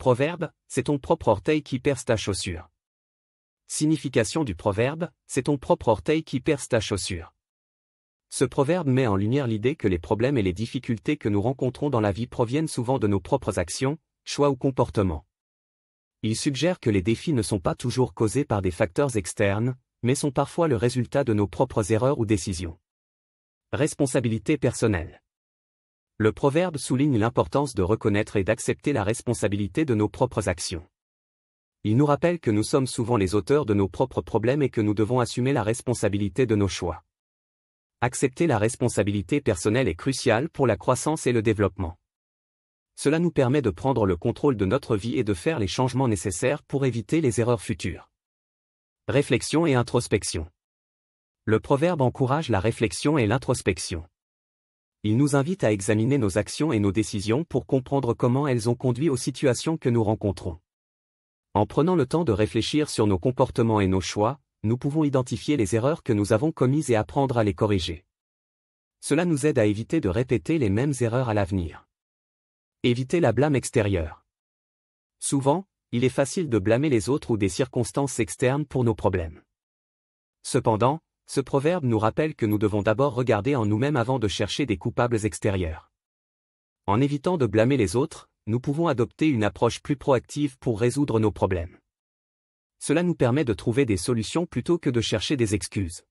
Proverbe, c'est ton propre orteil qui perce ta chaussure. Signification du proverbe, c'est ton propre orteil qui perce ta chaussure. Ce proverbe met en lumière l'idée que les problèmes et les difficultés que nous rencontrons dans la vie proviennent souvent de nos propres actions, choix ou comportements. Il suggère que les défis ne sont pas toujours causés par des facteurs externes, mais sont parfois le résultat de nos propres erreurs ou décisions. Responsabilité personnelle. Le proverbe souligne l'importance de reconnaître et d'accepter la responsabilité de nos propres actions. Il nous rappelle que nous sommes souvent les auteurs de nos propres problèmes et que nous devons assumer la responsabilité de nos choix. Accepter la responsabilité personnelle est crucial pour la croissance et le développement. Cela nous permet de prendre le contrôle de notre vie et de faire les changements nécessaires pour éviter les erreurs futures. Réflexion et introspection. Le proverbe encourage la réflexion et l'introspection. Il nous invite à examiner nos actions et nos décisions pour comprendre comment elles ont conduit aux situations que nous rencontrons. En prenant le temps de réfléchir sur nos comportements et nos choix, nous pouvons identifier les erreurs que nous avons commises et apprendre à les corriger. Cela nous aide à éviter de répéter les mêmes erreurs à l'avenir. Éviter la blâme extérieure. Souvent, il est facile de blâmer les autres ou des circonstances externes pour nos problèmes. Cependant, ce proverbe nous rappelle que nous devons d'abord regarder en nous-mêmes avant de chercher des coupables extérieurs. En évitant de blâmer les autres, nous pouvons adopter une approche plus proactive pour résoudre nos problèmes. Cela nous permet de trouver des solutions plutôt que de chercher des excuses.